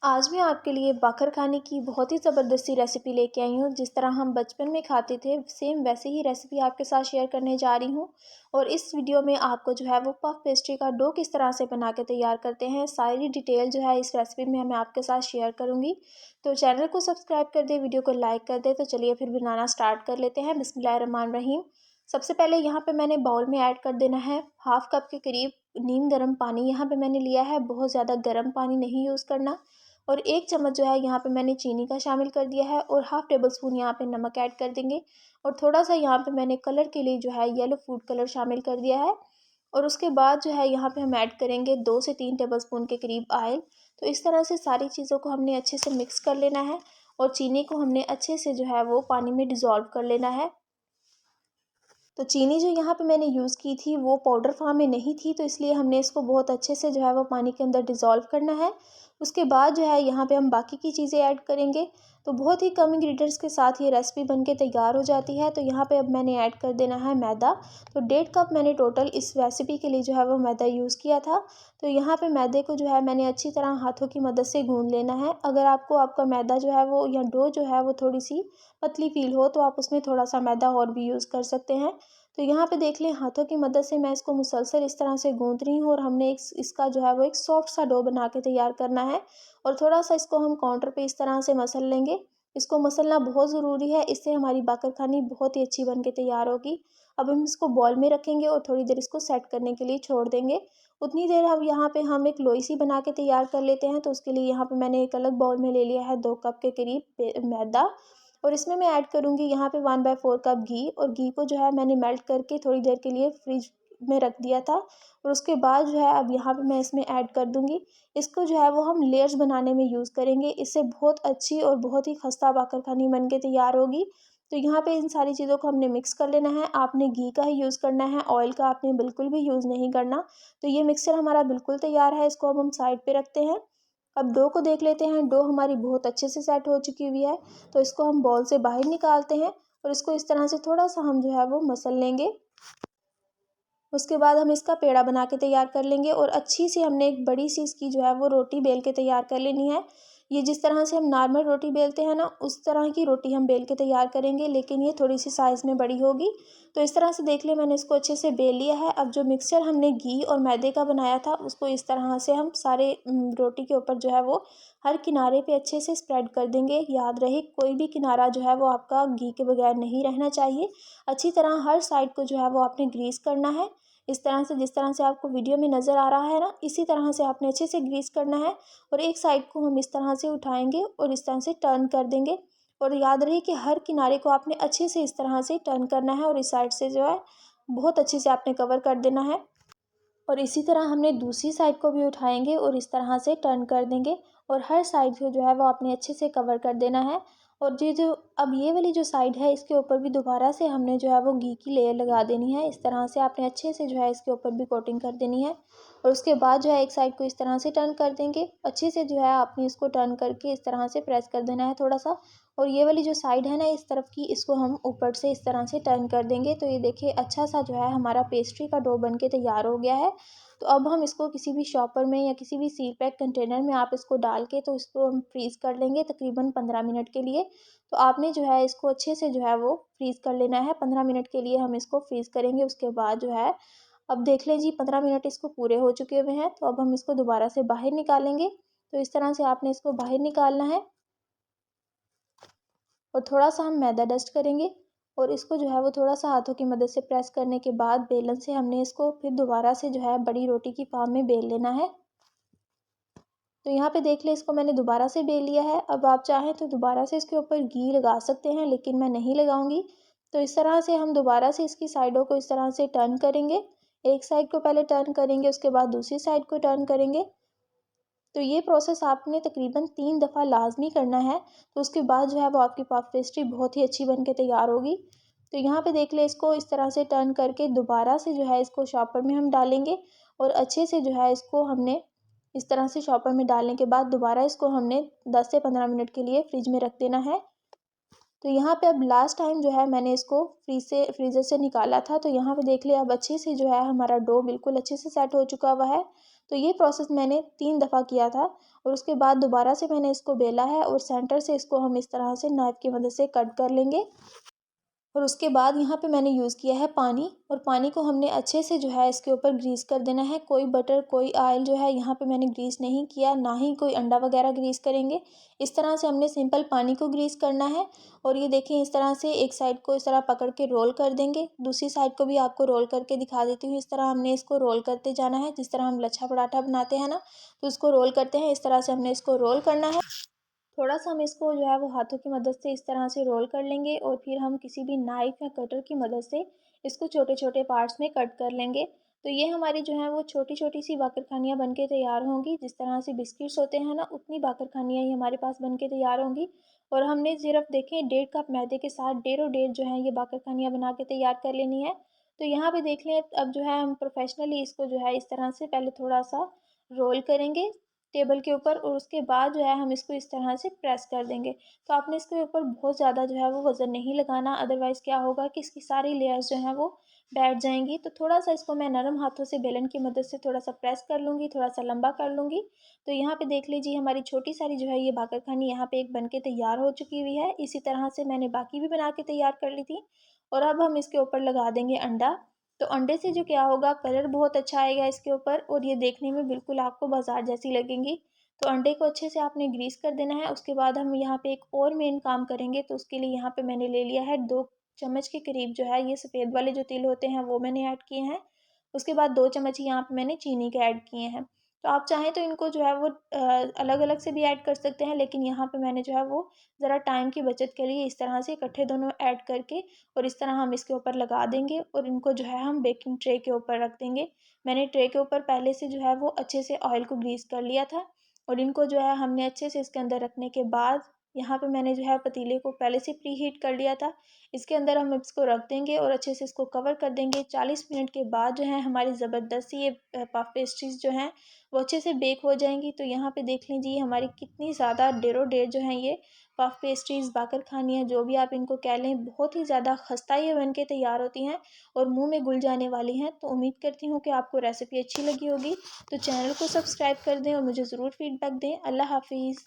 आज मैं आपके लिए बाखर खाने की बहुत ही ज़बरदस्ती रेसिपी लेके आई हूँ। जिस तरह हम बचपन में खाते थे सेम वैसे ही रेसिपी आपके साथ शेयर करने जा रही हूँ। और इस वीडियो में आपको जो है वो पफ पेस्ट्री का डो किस तरह से बना के तैयार करते हैं सारी डिटेल जो है इस रेसिपी में मैं आपके साथ शेयर करूँगी। तो चैनल को सब्सक्राइब कर दे, वीडियो को लाइक कर दे। तो चलिए फिर बनाना स्टार्ट कर लेते हैं। बिस्मिल्लाहिर्रहमानिर्रहीम। सबसे पहले यहाँ पे मैंने बाउल में ऐड कर देना है हाफ कप के करीब नीम गर्म पानी। यहाँ पे मैंने लिया है, बहुत ज़्यादा गर्म पानी नहीं यूज़ करना। और 1 चम्मच जो है यहाँ पे मैंने चीनी का शामिल कर दिया है और हाफ़ टेबल स्पून यहाँ पे नमक ऐड कर देंगे। और थोड़ा सा यहाँ पे मैंने कलर के लिए जो है येलो फूड कलर शामिल कर दिया है। और उसके बाद जो है यहाँ पे हम ऐड करेंगे 2 से 3 टेबल स्पून के करीब ऑयल। तो इस तरह से सारी चीज़ों को हमने अच्छे से मिक्स कर लेना है और चीनी को हमने अच्छे से जो है वो पानी में डिज़ोल्व कर लेना है। तो चीनी जो यहाँ पे मैंने यूज़ की थी वो पाउडर फॉर्म में नहीं थी, तो इसलिए हमने इसको बहुत अच्छे से जो है वो पानी के अंदर डिज़ोल्व करना है। उसके बाद जो है यहाँ पे हम बाकी की चीज़ें ऐड करेंगे। तो बहुत ही कम इंग्रेडिएंट्स के साथ ये रेसिपी बनके तैयार हो जाती है। तो यहाँ पे अब मैंने ऐड कर देना है मैदा। तो 1.5 कप मैंने टोटल इस रेसिपी के लिए जो है वो मैदा यूज़ किया था। तो यहाँ पे मैदे को जो है मैंने अच्छी तरह हाथों की मदद से गूँध लेना है। अगर आपको आपका मैदा जो है वो या डो जो है वो थोड़ी सी पतली फील हो तो आप उसमें थोड़ा सा मैदा और भी यूज़ कर सकते हैं। तो यहाँ पे देख लें, हाथों की मदद से मैं इसको मुसलसल इस तरह से गूँथ रही हूँ और हमने इसका जो है वो एक सॉफ्ट सा डो बना के तैयार करना है। और थोड़ा सा इसको हम काउंटर पे इस तरह से मसल लेंगे। इसको मसलना बहुत ज़रूरी है, इससे हमारी बाकरखानी बहुत ही अच्छी बन के तैयार होगी। अब हम इसको बॉल में रखेंगे और थोड़ी देर इसको सेट करने के लिए छोड़ देंगे। उतनी देर अब यहाँ पे हम एक लोई सी बना के तैयार कर लेते हैं। तो उसके लिए यहाँ पे मैंने एक अलग बाउल में ले लिया है 2 कप के करीब मैदा। और इसमें मैं ऐड करूँगी यहाँ पे 1/4 कप घी। और घी को जो है मैंने मेल्ट करके थोड़ी देर के लिए फ्रिज में रख दिया था। और उसके बाद जो है अब यहाँ पे मैं इसमें ऐड कर दूँगी। इसको जो है वो हम लेयर्स बनाने में यूज़ करेंगे। इससे बहुत अच्छी और बहुत ही खस्ता बाकरखानी बन के तैयार होगी। तो यहाँ पे इन सारी चीज़ों को हमने मिक्स कर लेना है। आपने घी का ही यूज़ करना है, ऑयल का आपने बिल्कुल भी यूज़ नहीं करना। तो ये मिक्सचर हमारा बिल्कुल तैयार है, इसको अब हम साइड पे रखते हैं। अब डो को देख लेते हैं। डो हमारी बहुत अच्छे से सेट हो चुकी हुई है। तो इसको हम बॉल से बाहर निकालते हैं और इसको इस तरह से थोड़ा सा हम जो है वो मसल लेंगे। उसके बाद हम इसका पेड़ा बना के तैयार कर लेंगे और अच्छी सी हमने एक बड़ी सी इसकी जो है वो रोटी बेल के तैयार कर लेनी है। ये जिस तरह से हम नॉर्मल रोटी बेलते हैं ना, उस तरह की रोटी हम बेल के तैयार करेंगे, लेकिन ये थोड़ी सी साइज़ में बड़ी होगी। तो इस तरह से देख लिया, मैंने इसको अच्छे से बेल लिया है। अब जो मिक्सचर हमने घी और मैदे का बनाया था उसको इस तरह से हम सारे रोटी के ऊपर जो है वो हर किनारे पे अच्छे से स्प्रेड कर देंगे। याद रहे, कोई भी किनारा जो है वो आपका घी के बगैर नहीं रहना चाहिए। अच्छी तरह हर साइड को जो है वो आपने ग्रीस करना है। इस तरह से, जिस तरह से आपको वीडियो में नज़र आ रहा है ना, इसी तरह से आपने अच्छे से ग्रीस करना है। और एक साइड को हम इस तरह से उठाएंगे और इस तरह से टर्न कर देंगे। और याद रहे कि हर किनारे को आपने अच्छे से इस तरह से टर्न करना है और इस साइड से जो है बहुत अच्छे से आपने कवर कर देना है। और इसी तरह हमने दूसरी साइड को भी उठाएंगे और इस तरह से टर्न कर देंगे। और हर साइड से जो है वो आपने अच्छे से कवर कर देना है। और ये जो अब ये वाली जो साइड है इसके ऊपर भी दोबारा से हमने जो है वो घी की लेयर लगा देनी है। इस तरह से आपने अच्छे से जो है इसके ऊपर भी कोटिंग कर देनी है। और उसके बाद जो है एक साइड को इस तरह से टर्न कर देंगे। अच्छे से जो है आपने इसको टर्न करके इस तरह से प्रेस कर देना है थोड़ा सा। और ये वाली जो साइड है ना इस तरफ की, इसको हम ऊपर से इस तरह से टर्न कर देंगे। तो ये देखिए अच्छा सा जो है हमारा पेस्ट्री का डो बन के तैयार हो गया है। तो अब हम इसको किसी भी शॉपर में या किसी भी सील पैक कंटेनर में आप इसको डाल के तो इसको हम फ्रीज़ कर लेंगे तकरीबन 15 मिनट के लिए। तो आपने जो है इसको अच्छे से जो है वो फ्रीज़ कर लेना है। 15 मिनट के लिए हम इसको फ्रीज़ करेंगे। उसके बाद जो है अब देख लें जी, 15 मिनट इसको पूरे हो चुके हुए हैं। तो अब हम इसको दोबारा से बाहर निकालेंगे। तो इस तरह से आपने इसको बाहर निकालना है और थोड़ा सा हम मैदा डस्ट करेंगे। और इसको जो है वो थोड़ा सा हाथों की मदद से प्रेस करने के बाद बेलन से हमने इसको फिर दोबारा से जो है बड़ी रोटी की फॉर्म में बेल लेना है। तो यहाँ पे देख ले, इसको मैंने दोबारा से बेल लिया है। अब आप चाहें तो दोबारा से इसके ऊपर घी लगा सकते हैं, लेकिन मैं नहीं लगाऊंगी। तो इस तरह से हम दोबारा से इसकी साइडों को इस तरह से टर्न करेंगे। एक साइड को पहले टर्न करेंगे, उसके बाद दूसरी साइड को टर्न करेंगे। तो ये प्रोसेस आपने तकरीबन 3 दफ़ा लाजमी करना है। तो उसके बाद जो है वो आपकी पफ पेस्ट्री बहुत ही अच्छी बन के तैयार होगी। तो यहाँ पे देख ले, इसको इस तरह से टर्न करके दोबारा से जो है इसको शॉपर में हम डालेंगे। और अच्छे से जो है इसको हमने इस तरह से शॉपर में डालने के बाद दोबारा इसको हमने 10 से 15 मिनट के लिए फ्रिज में रख देना है। तो यहाँ पे अब लास्ट टाइम जो है मैंने इसको फ्रीज़र से निकाला था। तो यहाँ पे देख लिया, अब अच्छे से जो है हमारा डो बिल्कुल अच्छे से सेट हो चुका हुआ है। तो ये प्रोसेस मैंने 3 दफ़ा किया था। और उसके बाद दोबारा से मैंने इसको बेला है और सेंटर से इसको हम इस तरह से नाइफ़ की मदद से कट कर लेंगे। और उसके बाद यहाँ पे मैंने यूज़ किया है पानी, और पानी को हमने अच्छे से जो है इसके ऊपर ग्रीस कर देना है। कोई बटर कोई ऑयल जो है यहाँ पे मैंने ग्रीस नहीं किया, ना ही कोई अंडा वगैरह ग्रीस करेंगे। इस तरह से हमने सिंपल पानी को ग्रीस करना है। और ये देखें, इस तरह से एक साइड को इस तरह पकड़ के रोल कर देंगे। दूसरी साइड को भी आपको रोल करके दिखा देती हूँ। इस तरह हमने इसको रोल करते जाना है, जिस तरह हम लच्छा पराठा बनाते हैं ना, तो उसको रोल करते हैं, इस तरह से हमने इसको रोल करना है। थोड़ा सा हम इसको जो है वो हाथों की मदद से इस तरह से रोल कर लेंगे, और फिर हम किसी भी नाइफ़ या कटर की मदद से इसको छोटे छोटे पार्ट्स में कट कर लेंगे। तो ये हमारी जो है वो छोटी छोटी सी बाकरखानियाँ बन के तैयार होंगी। जिस तरह से बिस्किट्स होते हैं ना, उतनी बाकरखानियाँ ही हमारे पास बन के तैयार होंगी। और हमने सिर्फ देखें 1.5 कप मैदे के साथ 1.5 जो है ये बाकरखानियाँ बना के तैयार कर लेनी है। तो यहाँ पे देख लें, अब जो है हम प्रोफेशनली इसको जो है इस तरह से पहले थोड़ा सा रोल करेंगे टेबल के ऊपर, और उसके बाद जो है हम इसको इस तरह से प्रेस कर देंगे। तो आपने इसके ऊपर बहुत ज़्यादा जो है वो वज़न नहीं लगाना, अदरवाइज़ क्या होगा कि इसकी सारी लेयर्स जो हैं वो बैठ जाएंगी। तो थोड़ा सा इसको मैं नरम हाथों से बेलन की मदद से थोड़ा सा प्रेस कर लूँगी, थोड़ा सा लंबा कर लूँगी। तो यहाँ पे देख लीजिए, हमारी छोटी सारी जो है ये बाकरखानी यहाँ पे एक बन के तैयार हो चुकी हुई है। इसी तरह से मैंने बाकी भी बना के तैयार कर ली थी। और अब हम इसके ऊपर लगा देंगे अंडा। तो अंडे से जो क्या होगा, कलर बहुत अच्छा आएगा इसके ऊपर, और ये देखने में बिल्कुल आपको बाजार जैसी लगेंगी। तो अंडे को अच्छे से आपने ग्रीस कर देना है। उसके बाद हम यहाँ पे एक और मेन काम करेंगे। तो उसके लिए यहाँ पे मैंने ले लिया है 2 चम्मच के करीब जो है ये सफ़ेद वाले जो तिल होते हैं वो मैंने ऐड किए हैं। उसके बाद 2 चम्मच यहाँ पे मैंने चीनी के ऐड किए हैं। तो आप चाहें तो इनको जो है वो अलग अलग से भी ऐड कर सकते हैं, लेकिन यहाँ पे मैंने जो है वो ज़रा टाइम की बचत के लिए इस तरह से इकट्ठे दोनों ऐड करके और इस तरह हम इसके ऊपर लगा देंगे, और इनको जो है हम बेकिंग ट्रे के ऊपर रख देंगे। मैंने ट्रे के ऊपर पहले से जो है वो अच्छे से ऑयल को ग्रीस कर लिया था, और इनको जो है हमने अच्छे से इसके अंदर रखने के बाद यहाँ पे मैंने जो है पतीले को पहले से प्री हीट कर लिया था। इसके अंदर हम इसको रख देंगे और अच्छे से इसको कवर कर देंगे। 40 मिनट के बाद जो है हमारी ज़बरदस्त ये पफ पेस्ट्रीज़ जो हैं वो अच्छे से बेक हो जाएंगी। तो यहाँ पे देख लीजिए हमारी कितनी ज़्यादा डेरों डेर जो हैं ये पफ पेस्ट्रीज़, बाकरखानियाँ, जो भी आप इनको कह लें, बहुत ही ज़्यादा खस्ता ये बन के तैयार होती हैं और मुंह में घुल जाने वाली हैं। तो उम्मीद करती हूँ कि आपको रेसिपी अच्छी लगी होगी। तो चैनल को सब्सक्राइब कर दें और मुझे ज़रूर फीडबैक दें। अल्लाह हाफ़िज़।